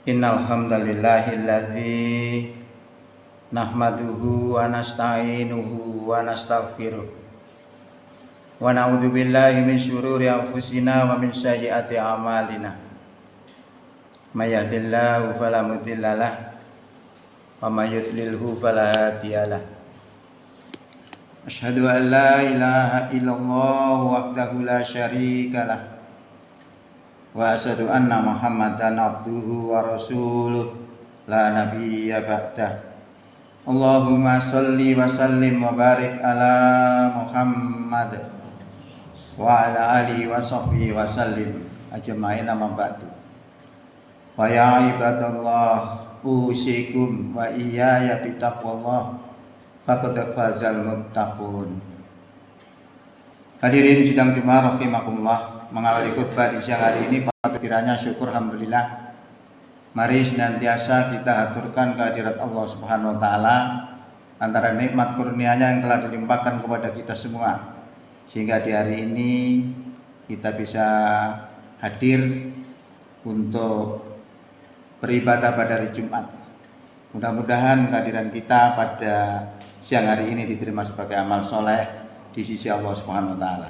Innal hamdalillahilladzi nahmaduhu wa nasta'inuhu wa nastaghfiruh wa na'udzu billahi min syururi anfusina wa min sayyiati a'malina. May yahdihillahu fala mudhillalah wa may yudlilhu fala hadiyalah. Asyhadu an la ilaha illallah wahdahu la syarikalah wa asyhadu anna Muhammadan abduhu wa rasuluh la nabiyya ba'dah. Allahumma shalli wa sallim wa barik ala Muhammad wa ala alihi wa sahbihi wa sallim ajma'in, amma ba'du. Wa ya ibadallah usikum wa iyaya bitaqwallah faqad fazal muttaqun. Hadirin sidang Jumat rahimakumullah, mengawali khutbah di siang hari ini patut kiranya syukur alhamdulillah. Mari senantiasa kita haturkan kehadirat Allah Subhanahu wa taala antara nikmat kurnia-Nya yang telah dilimpahkan kepada kita semua, sehingga di hari ini kita bisa hadir untuk beribadah pada hari Jumat. Mudah-mudahan kehadiran kita pada siang hari ini diterima sebagai amal soleh di sisi Allah Subhanahu wa taala.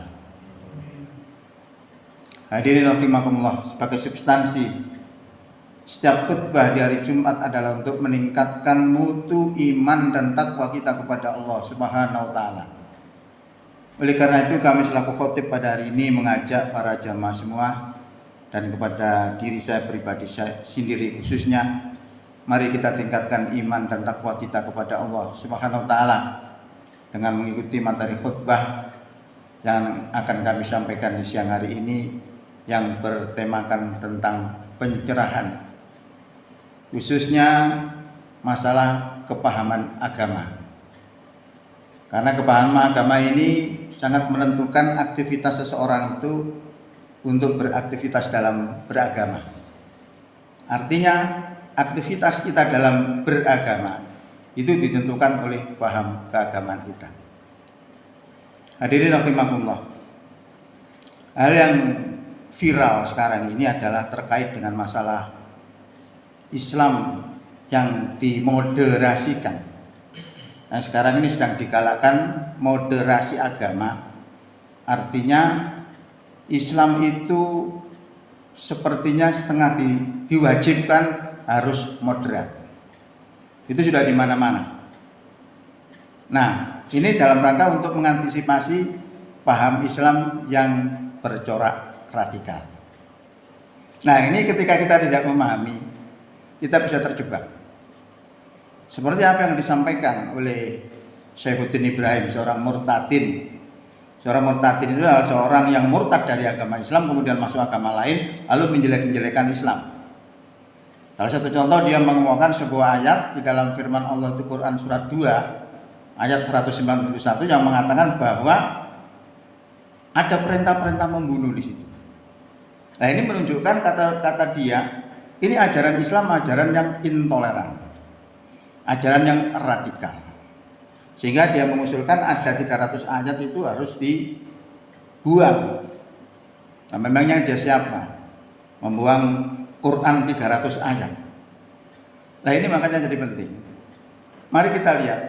Hadirin rahimakumullah, sebagai substansi setiap khutbah di hari Jumat adalah untuk meningkatkan mutu iman dan takwa kita kepada Allah Subhanahu wa taala. Oleh karena itu kami selaku khotib pada hari ini mengajak para jamaah semua dan kepada diri saya pribadi sendiri khususnya, mari kita tingkatkan iman dan takwa kita kepada Allah Subhanahu wa taala dengan mengikuti materi khutbah yang akan kami sampaikan di siang hari ini yang bertemakan tentang pencerahan, khususnya masalah kepahaman agama. Karena kepahaman agama ini sangat menentukan aktivitas seseorang itu untuk beraktivitas dalam beragama. Artinya aktivitas kita dalam beragama itu ditentukan oleh paham keagamaan kita. Hadirin rahimakumullah, hal yang viral sekarang ini adalah terkait dengan masalah Islam yang dimoderasikan. Nah, sekarang ini sedang digalakkan moderasi agama. Artinya Islam itu sepertinya setengah diwajibkan harus moderat. Itu sudah di mana-mana. Nah, ini dalam rangka untuk mengantisipasi paham Islam yang bercorak radikal. Nah, ini ketika kita tidak memahami, kita bisa terjebak. Seperti apa yang disampaikan oleh Saifuddin Ibrahim, seorang murtadin. Seorang murtadin itu adalah seorang yang murtad dari agama Islam kemudian masuk agama lain lalu menjelek-jelekan Islam. Salah satu contoh, dia mengemukakan sebuah ayat di dalam firman Allah itu Quran surat 2 ayat 191 yang mengatakan bahwa ada perintah-perintah membunuh di situ. Nah, ini menunjukkan kata dia, ini ajaran Islam ajaran yang intoleran, ajaran yang radikal. Sehingga dia mengusulkan ada 300 ayat itu harus dibuang. Nah, memangnya dia siapa? Membuang Quran 300 ayat. Nah, ini makanya jadi penting. Mari kita lihat,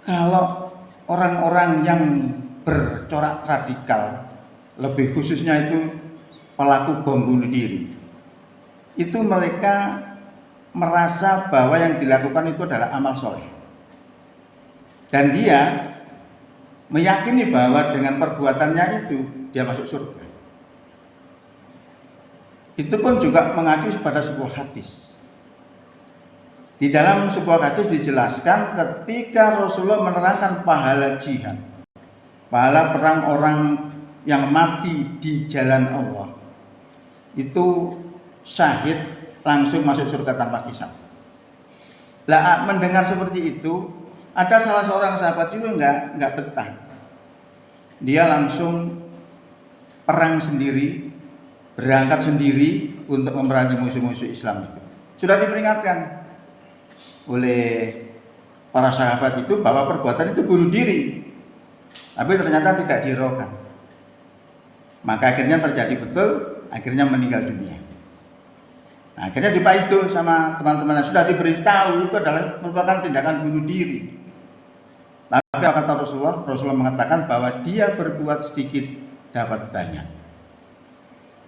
kalau orang-orang yang bercorak radikal, lebih khususnya itu pelaku bom bunuh diri, itu mereka merasa bahwa yang dilakukan itu adalah amal soleh, dan dia meyakini bahwa dengan perbuatannya itu dia masuk surga. Itu pun juga mengacu pada sebuah hadis. Di dalam sebuah hadis dijelaskan ketika Rasulullah menerangkan pahala jihad, pahala perang orang yang mati di jalan Allah, itu syahid langsung masuk surga tanpa hisab. Lah, mendengar seperti itu, ada salah seorang sahabat juga nggak betah. Dia langsung perang sendiri, berangkat sendiri untuk memerangi musuh-musuh Islam itu. Sudah diperingatkan oleh para sahabat itu bahwa perbuatan itu bunuh diri, tapi ternyata tidak dihiraukan. Maka akhirnya terjadi betul, akhirnya meninggal dunia. Nah, akhirnya dipaido sama teman-teman, sudah diberitahu itu adalah merupakan tindakan bunuh diri. Tapi apa kata Rasulullah? Rasulullah mengatakan bahwa dia berbuat sedikit dapat banyak.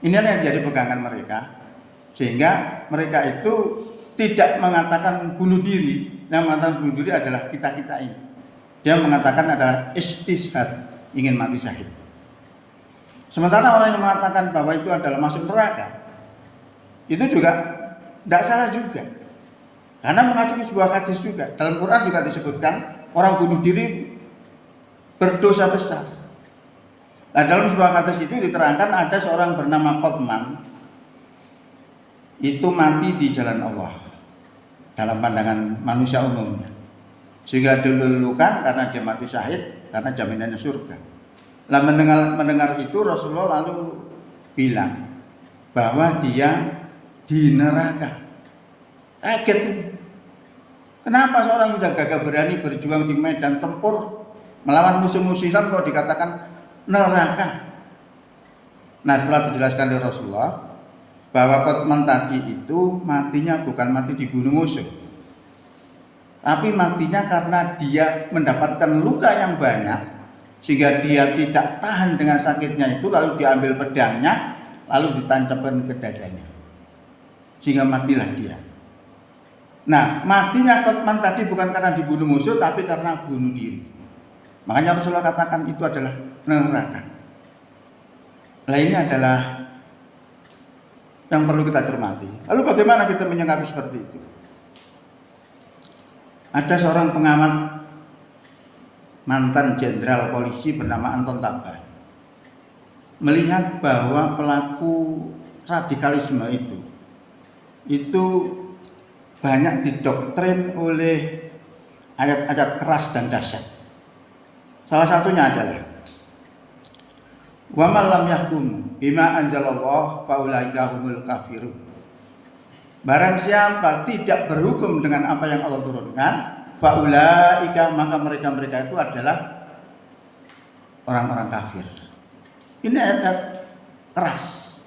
Ini yang jadi pegangan mereka, sehingga mereka itu tidak mengatakan bunuh diri. Yang mengatakan bunuh diri adalah kita-kita ini. Dia mengatakan adalah istishad, ingin mati syahid. Sementara orang yang mengatakan bahwa itu adalah masuk neraka, itu juga tidak salah juga, karena mengacu sebuah hadis juga. Dalam Quran juga disebutkan orang bunuh diri berdosa besar. Nah, dalam sebuah hadis itu diterangkan ada seorang bernama Qotman, itu mati di jalan Allah dalam pandangan manusia umumnya, sehingga dilulukan karena dia mati syahid, karena jaminannya surga. Lah mendengar itu Rasulullah lalu bilang bahwa dia di neraka. Kaget. Kenapa seorang sudah gagah berani berjuang di medan tempur melawan musuh-musuh Islam kok dikatakan neraka? Nah, setelah dijelaskan oleh Rasulullah bahwa Qotman tadi itu matinya bukan mati dibunuh musuh, tapi matinya karena dia mendapatkan luka yang banyak, sehingga dia tidak tahan dengan sakitnya itu, lalu diambil pedangnya lalu ditancapkan ke dadanya, sehingga matilah dia. Nah, matinya Qotman tadi bukan karena dibunuh musuh, tapi karena bunuh diri. Makanya Rasulullah katakan itu adalah neraka. Nah, ini adalah yang perlu kita cermati. Lalu bagaimana kita menyikapi seperti itu? Ada seorang pengamat mantan jenderal polisi bernama Anton Tabah melihat bahwa pelaku radikalisme itu banyak didoktrin oleh ayat-ayat keras dan dahsyat. Salah satunya adalah wa man lam yahkum bima anzalallah fa ulaika humul kafirun. Barang siapa tidak berhukum dengan apa yang Allah turunkan, fa ulaika, maka mereka itu adalah orang-orang kafir. Ini ayat keras.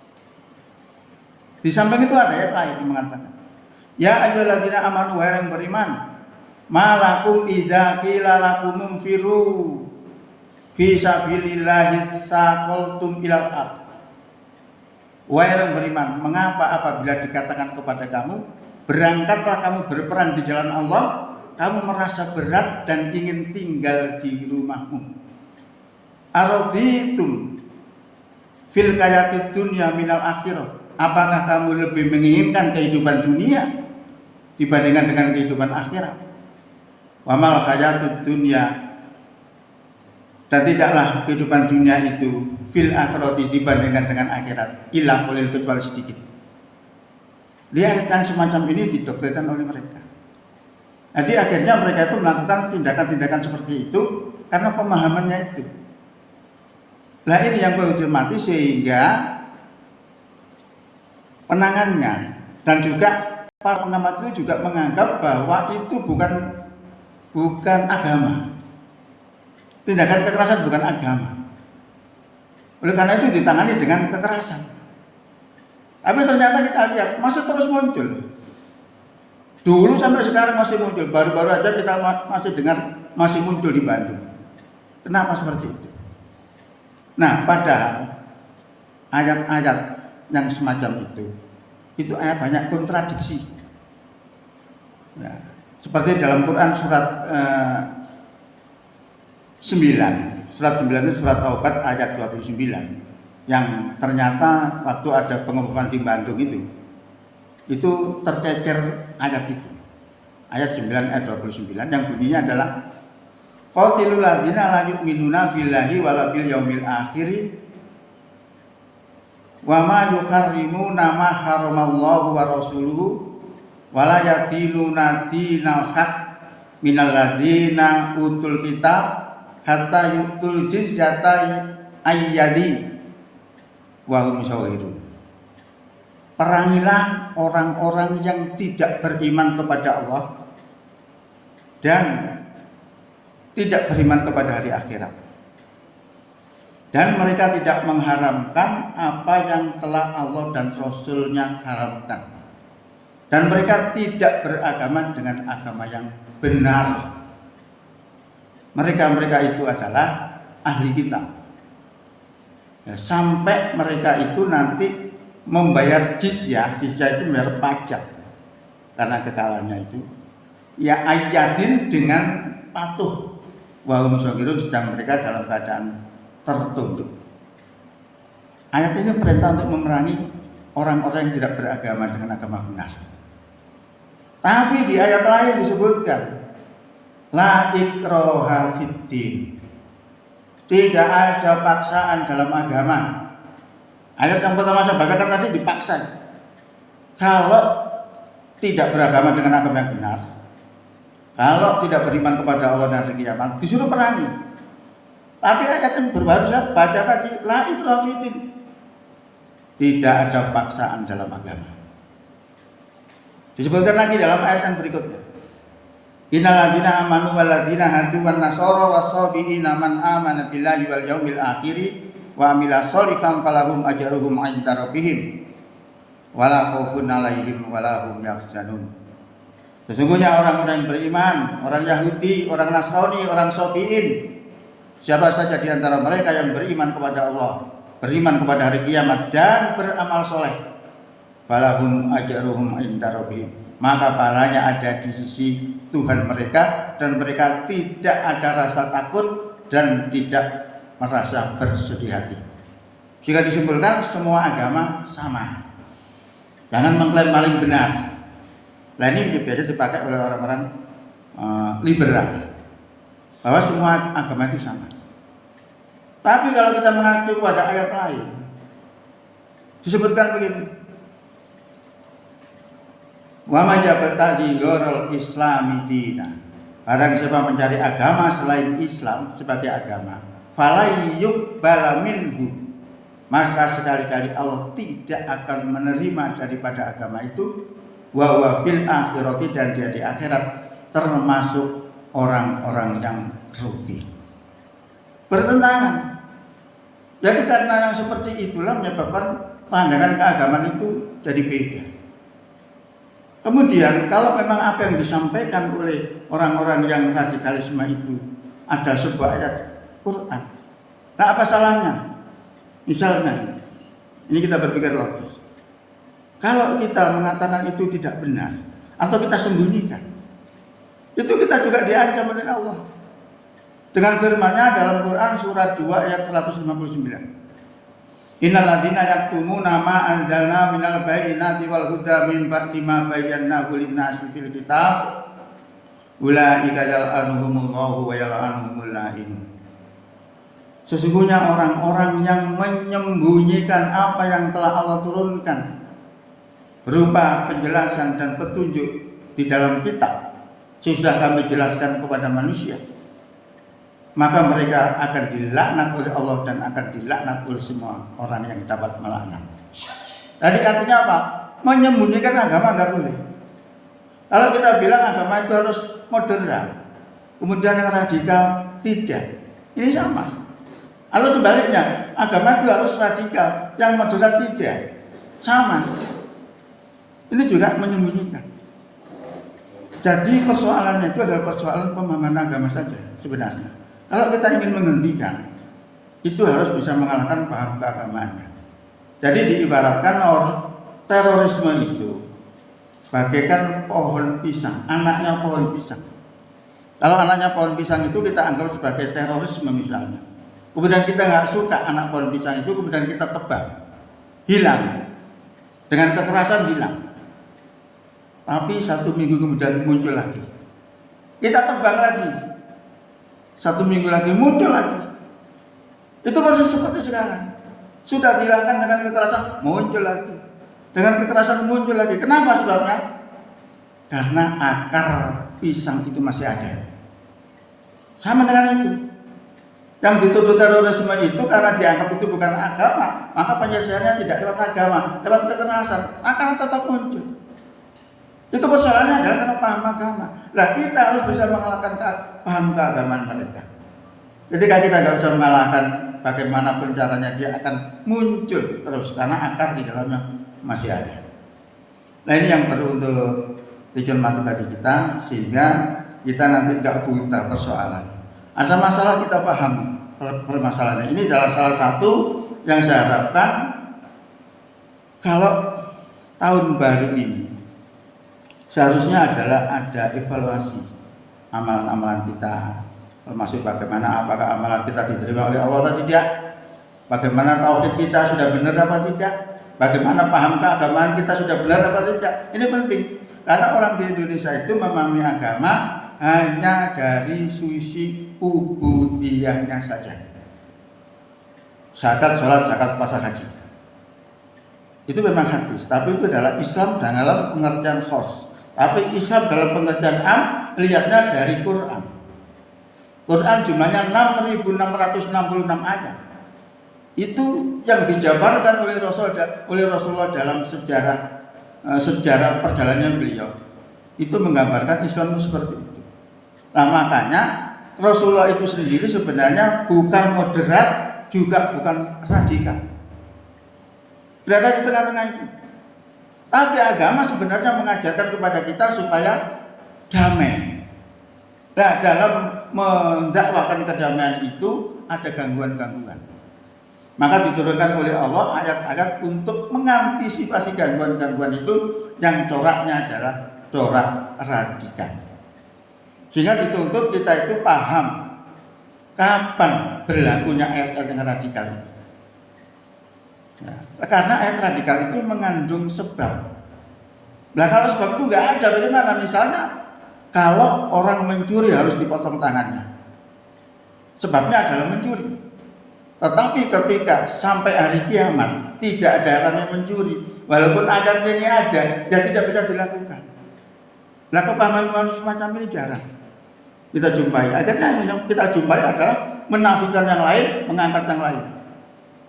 Di samping itu ada ayat lain yang mengatakan, ya ayyuhalladzina amanu, wahai yang beriman, malakum idza qila lakum munfiru fi sabilillahi saqaltum ilal ard. Wahai yang beriman, mengapa apabila dikatakan kepada kamu, berangkatlah kamu berperang di jalan Allah, kamu merasa berat dan ingin tinggal di rumahmu? Araditum fil hayatid dunya minal akhirah. Apakah kamu lebih menginginkan kehidupan dunia dibandingkan dengan kehidupan akhirat? Wa mal hayatud dunya, dan tidaklah kehidupan dunia itu fil akhirati, dibandingkan dengan akhirat, illa qalil, kecuali sedikit. Lihat yang semacam ini didoktrinkan oleh mereka. Jadi akhirnya mereka itu melakukan tindakan-tindakan seperti itu karena pemahamannya itu. Nah, ini yang perlu dihormati, sehingga penangannya dan juga para pengamat itu juga menganggap bahwa itu bukan agama. Tindakan kekerasan bukan agama. Oleh karena itu ditangani dengan kekerasan. Tapi ternyata kita lihat masih terus muncul. Dulu sampai sekarang masih muncul. Baru-baru aja kita masih dengar masih muncul di Bandung. Kenapa seperti itu? Nah, padahal ayat-ayat yang semacam itu ayat banyak kontradiksi. Ya, seperti dalam Quran surat 9. Surat 9 itu surat Taubat ayat 29, yang ternyata waktu ada pengumuman di Bandung itu tercecer ayat itu. Ayat 9 ayat 29 yang bunyinya adalah qatilul ladzina la yu'minuna billahi wala bil yaumil akhir wa ma yuharrimuna ma haramallahu wa rasuluhu wala yadiluna dinal haq minal ladzina utul kitab hatta yu'tul jizyata ayyadi wa hum syawahirun. Perangilah orang-orang yang tidak beriman kepada Allah dan tidak beriman kepada hari akhirat, dan mereka tidak mengharamkan apa yang telah Allah dan Rasulnya haramkan. dan mereka tidak beragama dengan agama yang benar. Mereka itu adalah ahli kitab. Ya, sampai mereka itu nanti membayar jizyah itu membayar pajak karena kekalahannya itu. Ya ayadin dengan patuh. Wahum syakirun, sedang mereka dalam keadaan tertunduk. Ayat ini perintah untuk memerangi orang-orang yang tidak beragama dengan agama benar. Tapi di ayat lain disebutkan la ikraha fiddin. Tidak ada paksaan dalam agama. Ayat yang pertama saya bacakan tadi dipaksa. Kalau tidak beragama dengan agama yang benar, kalau tidak beriman kepada Allah dan hari kiamat, disuruh perangi. Tapi ayat yang baru saya baca tadi la ikraha fiddin. Tidak ada paksaan dalam agama. Disebutkan lagi dalam ayat yang berikutnya. Innal ladzina amanu wal ladzina hadu wan nasara was-sabiina man amana billahi wal yaumil akhir wa amila sholihan falahum ajruhum 'inda rabbihim wala khaufun 'alaihim wala hum yahzanun. Sesungguhnya orang-orang yang beriman, orang Yahudi, orang Nasrani, orang Sabiin, siapa saja di antara mereka yang beriman kepada Allah, beriman kepada hari kiamat dan beramal soleh, falahum ajruhum 'inda rabbihim, maka pahalanya ada di sisi Tuhan mereka, dan mereka tidak ada rasa takut dan tidak merasa bersedih hati. Jika disimpulkan, semua agama sama. Jangan mengklaim paling benar. Nah ini biasa dipakai oleh orang-orang liberal, bahwa semua agama itu sama. Tapi kalau kita mengacu pada ayat lain, disebutkan begini: wa man yabtaghi ghairal islami dina. Barang siapa mencari agama selain Islam sebagai agama, fala yuqbal minhu, maka sekali-kali Allah tidak akan menerima daripada agama itu. Wa huwa fil akhirati, dan dia di akhirat termasuk orang-orang yang rugi. Bertentangan. Jadi karena yang seperti itulah menyebabkan pandangan keagamaan itu jadi beda. Kemudian kalau memang apa yang disampaikan oleh orang-orang yang radikalisme itu ada sebuah ayat Quran, nah apa salahnya? Misalnya, ini kita berpikir logis. Kalau kita mengatakan itu tidak benar atau kita sembunyikan, itu kita juga diancam oleh Allah dengan firman-Nya dalam Quran surat 2 ayat 159. Innal ladzina yaktumuna ma anzalna minal bayyinati wal huda min ba'di ma bayyanahu lin-nasi fil kitab ulaika yal'anuhumullahu wa yal'anuhumul la'in. Sesungguhnya orang-orang yang menyembunyikan apa yang telah Allah turunkan berupa penjelasan dan petunjuk di dalam kitab, sudah kami jelaskan kepada manusia, maka mereka akan dilaknat oleh Allah dan akan dilaknat oleh semua orang yang dapat melaknat. Jadi artinya apa? Menyembunyikan agama nggak boleh. Kalau kita bilang agama itu harus moderat, kemudian yang radikal tidak, ini sama. Kalau sebaliknya, agama itu harus radikal, yang moderat tidak, sama. Ini juga menyembunyikan. Jadi persoalannya itu adalah persoalan pemahaman agama saja sebenarnya. Kalau kita ingin menghentikan, itu harus bisa mengalahkan paham keagamaannya. Jadi diibaratkan terorisme itu bagaikan pohon pisang, anaknya pohon pisang. Kalau anaknya pohon pisang itu kita anggap sebagai terorisme misalnya. Kemudian kita nggak suka anak pohon pisang itu, kemudian kita tebang, hilang, dengan kekerasan hilang. Tapi 1 minggu kemudian muncul lagi, kita tebang lagi, 1 minggu lagi muncul lagi. Itu masih seperti sekarang. Sudah dihilangkan dengan kekerasan, muncul lagi, dengan kekerasan muncul lagi. Kenapa sebabnya? Karena akar pisang itu masih ada. Sama dengan itu. Yang dituduh terorisme itu karena dianggap itu bukan agama, maka penyelesaiannya tidak lewat agama, lewat kekerasan, akan tetap muncul. Itu persoalannya adalah karena paham agama. Lah kita harus bisa mengalahkan paham keagamaan mereka. Ketika kita tidak bisa mengalahkan, bagaimanapun caranya dia akan muncul terus karena akar di dalamnya masih ada. Nah ini yang perlu untuk dicermati bagi kita, sehingga kita nanti nggak buta persoalan. Ada masalah kita paham permasalahannya. Ini adalah salah satu yang saya harapkan kalau tahun baru ini seharusnya adalah ada evaluasi amalan-amalan kita, termasuk bagaimana apakah amalan kita diterima oleh Allah atau tidak, bagaimana tauhid kita sudah benar apa tidak, bagaimana paham keagamaan kita sudah benar apa tidak. Ini penting karena orang di Indonesia itu memahami agama hanya dari sisi ubudiyahnya saja. Zakat, sholat, zakat, puasa, haji. Itu memang hadis, tapi itu adalah Islam dalam pengertian khos. Tapi Islam dalam pengertian am, lihatnya dari Quran. Quran jumlahnya 6.666 ayat. Itu yang dijabarkan oleh Rasulullah dalam sejarah perjalanan beliau. Itu menggambarkan Islam itu seperti itu. Nah makanya Rasulullah itu sendiri sebenarnya bukan moderat, juga bukan radikal, berada di tengah-tengah itu. Tapi agama sebenarnya mengajarkan kepada kita supaya damai. Nah dalam mendakwakan kedamaian itu ada gangguan-gangguan. Maka diturunkan oleh Allah ayat-ayat untuk mengantisipasi gangguan-gangguan itu yang coraknya adalah corak radikal. Sehingga dituntut kita itu paham kapan berlakunya ayat-ayat yang radikal itu. Ya, karena ayat radikal itu mengandung sebab. Nah kalau sebab itu nggak ada, bagaimana? Misalnya kalau orang mencuri harus dipotong tangannya, sebabnya adalah mencuri. Tetapi ketika sampai hari kiamat tidak ada orang yang mencuri, walaupun ayatnya ini ada, ya tidak bisa dilakukan. Nah kepahaman semacam ini jarang kita jumpai. Akhirnya yang kita jumpai adalah menafikan yang lain, mengangkat yang lain.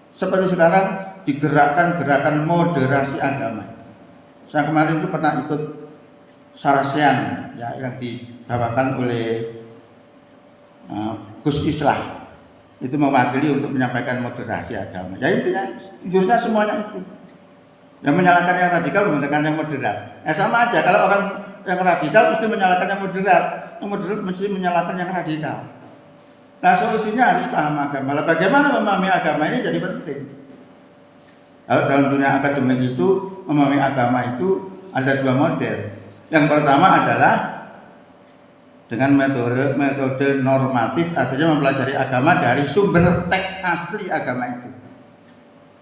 Seperti sekarang digerakkan gerakan moderasi agama. Saya kemarin itu pernah ikut Sarasean ya, yang dibawakan oleh Gus Islah. Itu mewakili untuk menyampaikan moderasi agama. Ya intinya jurusnya semuanya itu. Yang menyalahkan yang radikal menggunakan yang moderat. Sama aja kalau orang yang radikal mesti menyalahkan yang moderat. Yang moderat mesti menyalahkan yang radikal. Nah solusinya harus paham agama. Bagaimana memahami agama ini jadi penting. Kalau dalam dunia akademik itu memahami agama itu ada dua model. Yang pertama adalah dengan metode normatif, artinya mempelajari agama dari sumber teks asli agama itu.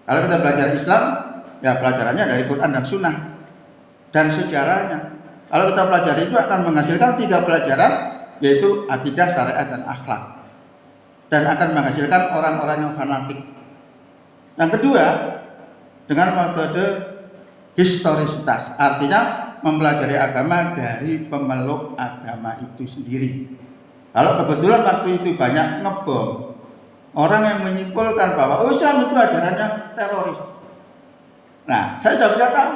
Kalau kita belajar Islam, ya pelajarannya dari Quran dan Sunnah dan sejarahnya. Kalau kita pelajari itu akan menghasilkan 3 pelajaran, yaitu akidah, syariat, dan akhlak, dan akan menghasilkan orang-orang yang fanatik. Yang kedua, dengan metode historisitas, artinya mempelajari agama dari pemeluk agama itu sendiri. Kalau kebetulan waktu itu banyak ngebom, orang yang menyimpulkan bahwa Islam itu ajarannya teroris. Nah, saya sudah bisa tahu.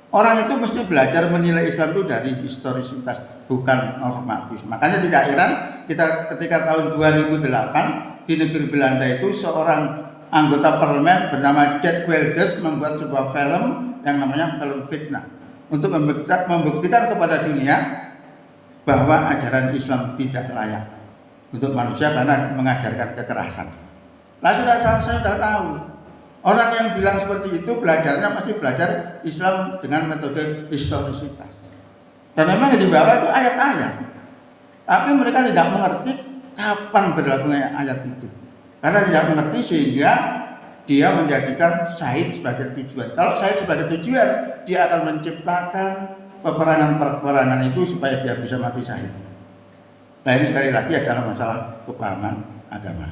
Orang itu mesti belajar menilai Islam itu dari historisitas, bukan normatif. Makanya tidak heran kita ketika tahun 2008 di negeri Belanda itu seorang anggota parlemen bernama Geert Wilders membuat sebuah film yang namanya film Fitnah untuk membuktikan kepada dunia bahwa ajaran Islam tidak layak untuk manusia karena mengajarkan kekerasan. Nah, saya sudah tahu. Orang yang bilang seperti itu belajarnya pasti belajar Islam dengan metode historisitas. Dan memang di bawah itu ayat-ayat. Tapi mereka tidak mengerti kapan berlakunya ayat itu. Karena tidak mengerti sehingga dia menjadikan syahid sebagai tujuan. Kalau syahid sebagai tujuan, dia akan menciptakan peperangan-peperangan itu supaya dia bisa mati syahid. Nah ini sekali lagi adalah masalah kepahaman agama.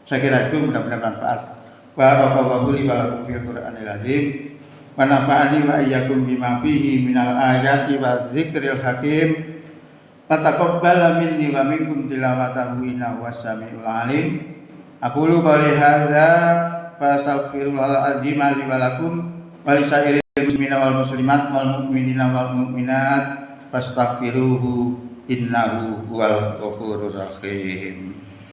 Saya kira itu mudah-mudahan manfaat. Barakallahu li wa lakum fil Qur'anil azim wa nafa'ani wa iyyakum bima fihi minal ayati wa dzikril hakim wa taqabbal minni wa minkum tilawatahu innahu was-sami'ul alim. Aqulu qouli hadza fa astaghfirullahal azim li wa lakum wa li sa'iril muslimina wal muslimat wal mu'minina wal mu'minat fastaghfiruhu innahu huwal ghafurur rahim.